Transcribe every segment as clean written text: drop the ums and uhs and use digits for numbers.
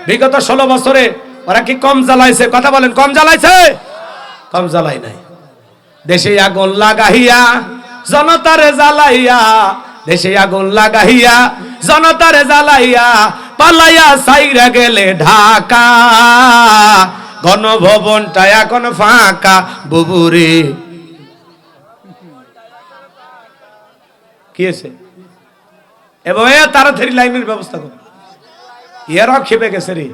বিগত 16 বছরে ওরা কি কম জ্বালাইছে? কথা বলেন, কম জ্বালাইছে? কম জ্বালাই নাই। দেশে আগুন লাগাইয়া জনতারে জ্বালাইয়া, দেশে আগুন লাগাইয়া জনতারে জ্বালাইয়া, পালাইয়া সাইরা গেলে ঢাকা, গণভবনটা এখন ফাঁকা বুবুরে। কি আছে এবং তাড়াতাড়ি লাইনের ব্যবস্থা কর, এরাও খেপে গেছে রে।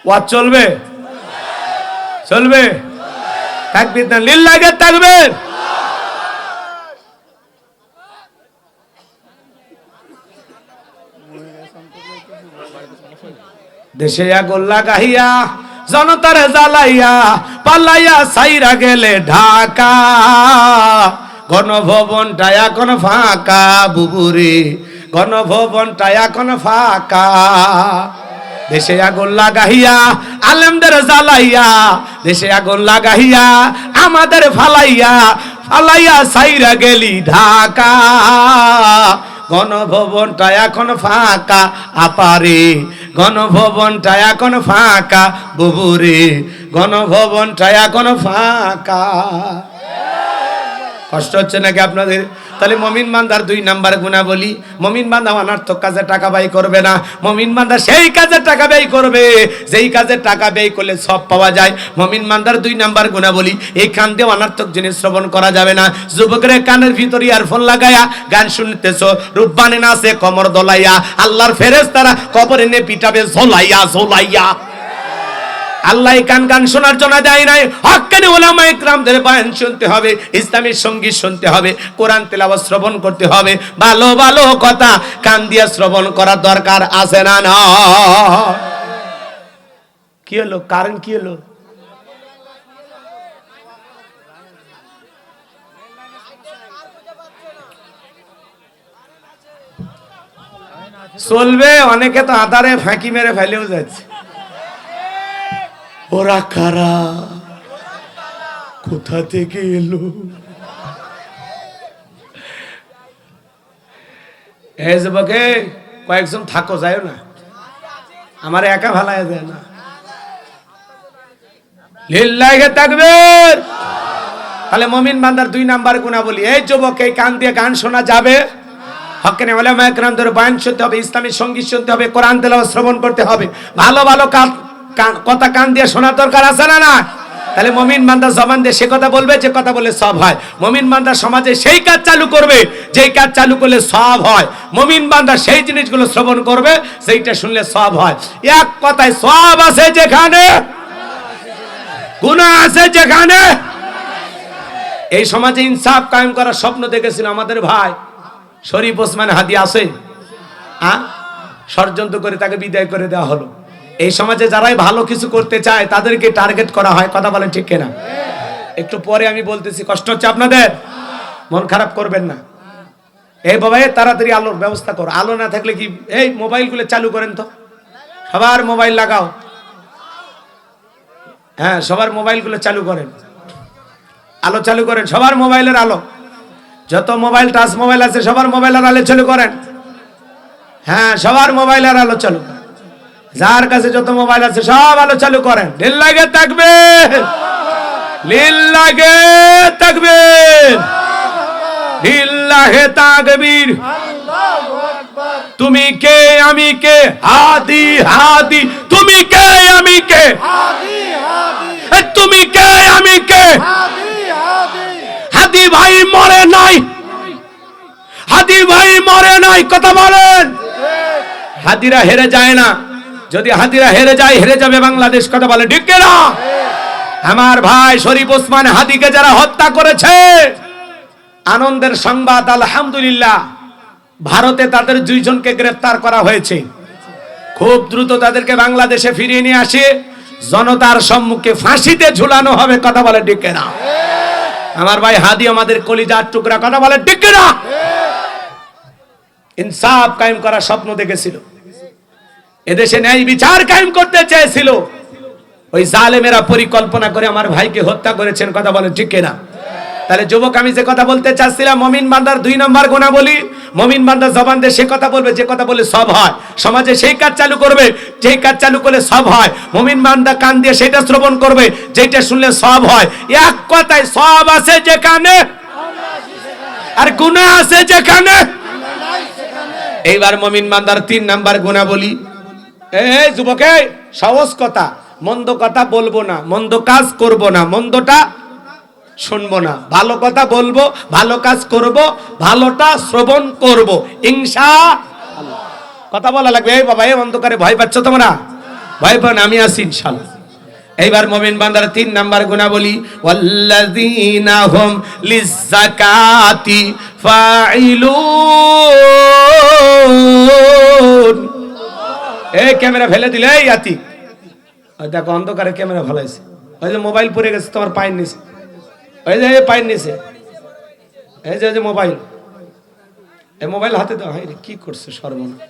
ওয়াজ চলবে? চলবে? তাকবীর না লিল্লাহি তাকবীর। দেশে আগুন লাগাইয়া জনতারে জ্বালাইয়া, পালাইয়া সাইরা গেলে ঢাকা, গণভবনটা এখন ফাঁকা বুবুরে, গণভবনটা এখন ফাঁকা। দেশে আগুন লাগাইয়া আলেমদের জ্বালাইয়া, দেশে আগুন লাগাইয়া আমাদের ফালাইয়া, ফালাইয়া সাইরা গেলি ঢাকা, গণভবনটা এখন ফাঁকা আপারে, গণভবনটা এখন ফাঁকা বুবুরে, গণভবনটা এখন ফাঁকা। কষ্ট হচ্ছে নাকি আপনাদের? তাহলে মুমিন বান্দার 2 নাম্বার গুণাবলী, মুমিন বান্দা অনর্থক কাজে টাকা ব্যয় করবে না। মুমিন বান্দা সেই কাজে টাকা ব্যয় করবে যেই কাজে টাকা ব্যয় করলে সব পাওয়া যায়। মুমিন বান্দার 2 নাম্বার গুণাবলী, এই কান দিয়ে অনর্থক জিনিস শ্রবণ করা যাবে না। যুবকরে কানের ভিতরে ইয়ারফোন লাগায়া গান শুনতেছো, রূপবানে নাচে কমর দোলাইয়া, আল্লাহর ফেরেশতারা কবরে নে পিটাবে ঝোলাইয়া ঝোলাইয়া। আল্লাহ কান গান শোনার জন্য দেয় নাই। হক্কানি উলামা ইকরামদের বয়ান শুনতে হবে, ইসলামী সঙ্গীত শুনতে হবে, কোরআন তেলাওয়াত শ্রবণ করতে হবে। ভালো ভালো কথা কান দিয়ে শ্রবণ করার দরকার আছে না? না। কি হলো? কারণ কি হলো? চলবে? অনেকে তো আধারে ফাঁকি মেরে ফেলেও যাচ্ছে। ওরা কারা, কোথা থেকে এলো? এই যুবকে কয়েকজন থাকো, যাও না, আমার একা ভালায় যায় না। লিল্লাহি তাকবীর। তাহলে মুমিন বান্দার 2 নাম্বার গুণাবলী, এই যুবক এই কান দিয়ে গান শোনা যাবে, হক্কানি উলামা ইকরামদের বয়ান শুনতে হবে, ইসলামী সঙ্গীত শুনতে হবে, কোরআন তেলাওয়াত শ্রবণ করতে হবে। ভালো ভালো কথা কান দিয়ে শোনার দরকার আছে না? না। তাহলে মুমিন বান্দা জবান দিয়ে সে কথা বলবে যে কথা বলে সব হয়। মুমিন বান্দা সমাজে সেই কাজ চালু করবে যেই কাজ চালু করলে সব হয়। মুমিন বান্দা সেই জিনিসগুলো শ্রবণ করবে সেইটা শুনলে সব হয়। এক কথায় সব আছে যেখানে, গুনাহ আছে যেখানে। এই সমাজে ইনসাফ কায়েম করার স্বপ্ন দেখেছিল আমাদের ভাই শরীফ ওসমান হাদি। আছে? ষড়যন্ত্র করে তাকে বিদায় করে দেওয়া হলো। এই সমাজে যারাই ভালো কিছু করতে চায় তাদেরকে টার্গেট করা হয়। কথা বলেন ঠিক কিনা? একটু পরে আমি বলতেছি, কষ্ট হচ্ছে আপনাদের, মন খারাপ করবেন না। এই বাবা তাড়াতাড়ি আলোর ব্যবস্থা করো। আলো না থাকলে কি, এই মোবাইলগুলো চালু করেন তো, সবার মোবাইল লাগাও। হ্যাঁ, সবার মোবাইলগুলো চালু করেন, আলো চালু করেন, সবার মোবাইলের আলো। যত মোবাইল টাচ মোবাইল আছে সবার মোবাইলের আলো চালু করেন। হ্যাঁ, সবার মোবাইলের আলো চালু করেন। যার কাছে যত মোবাইল আছে সব আলো চালু করেন। লিল্লাহি তাকবীর, লিল্লাহি তাকবীর, লিল্লাহি তাকবীর। তুমি কে আমি কে, হাদি হাদি। তুমি কে আমি কে, হাদি হাদি। তুমি কে আমি কে, হাদি হাদি। হাদি ভাই মরে নাই, হাদি ভাই মরে নাই। কথা বলেন। হাদিরা হেরে যায় না। যদি হাদিরা হেরে যায়, হেরে যাবে বাংলাদেশ। কথা বলে ঠিক না? আমার ভাই শরীফ ওসমান হাদিকে যারা হত্যা করেছে, আনন্দের সংবাদ, আলহামদুলিল্লাহ, ভারতে তাদের 2 জনকে গ্রেফতার করা হয়েছে। খুব দ্রুত তাদেরকে বাংলাদেশে ফিরিয়ে নিয়ে আসে জনতার সম্মুখে ফাঁসিতে ঝুলানো হবে। কথা বলে ঠিক না? আমার ভাই হাদি আমাদের কলিজার টুকরা। কথা বলে ঠিক না? ইনসাফ কায়েম করার স্বপ্ন দেখেছিল, এদেশে ন্যায় বিচার কায়েম করতে চেয়েছিল। ওই জালেমেরা পরিকল্পনা করে আমার ভাইকে হত্যা করেছেন। কথা বলেন ঠিক কিনা? তাহলে যুবক, আমি যে কথা বলতে চাচ্ছিলাম, মুমিন বান্দার 2 নম্বর গুণাবলী, মুমিন বান্দা জবান দিয়ে সে কথা বলবে যে কথা বলে সব হয়, সমাজে সেই কাজ চালু করবে যেই কাজ চালু করলে সব হয়। মুমিন বান্দা কান দিয়ে সেটা শ্রবণ করবে যেটা শুনলে সব হয়। এক কথায় সব আছে যেখানে আর গুনাহ আছে যেখানে। এইবার মুমিন বান্দার 3 নম্বর গুণাবলী, এই যুবকে সহজ কথা, মন্দ কথা বলবো না, মন্দ কাজ করব না, মন্দটা শুনবো না, ভালো কথা বলবো, ভালো কাজ করব, ভালোটা শ্রবণ করব ইনশাআল্লাহ। কথা বলা লাগবে। এই বাবা, এই অন্ধকারে ভয় পাচ্ছ তোমরা? ভয় পাও না, আমি আছি ইনশাআল্লাহ। এইবার মুমিন বান্দার 3 নাম্বার গুনাবলী, ওয়াল্লাযীনা হুম লিয-যাকাতি ফাইলুন। এই ক্যামেরা ফেলে দিলে, এই আতি, ওই দেখো অন্ধকারে ক্যামেরা ফেলাইছে, ওই যে মোবাইল পড়ে গেছে তোমার পায়ের নিচে, ওই যে পায়ের নিচে, এই যে মোবাইল, এই মোবাইল হাতে দাও। হাই রে, কি করছে সর্বনাশ!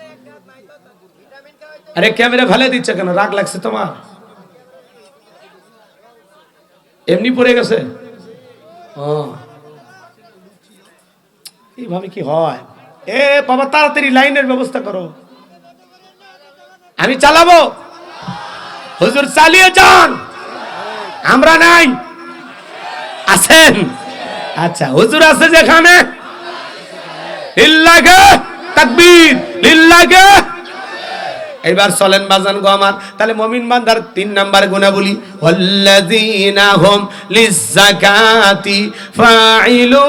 আরে ক্যামেরা ফেলে দিচ্ছে কেন? রাগ লাগছে তোমার? এমনি পড়ে গেছে? এইভাবে কি হয়? এ বাবা, তাড়াতাড়ি লাইনের ব্যবস্থা করো, আমি চালাবো। হুজুর চালিয়ে যান, আমরা নাই। আছেন? আচ্ছা, হুজুর আছে যেখানে, লিল্লাহি তাকবীর, লিল্লাহি। এবার চলেন বাজান গো আমার, তাহলে মুমিন বান্দার 3 নাম্বার গুনাবলী, ওয়াল্লাযীনা হুম লিয-যাকাতি ফাইলুন।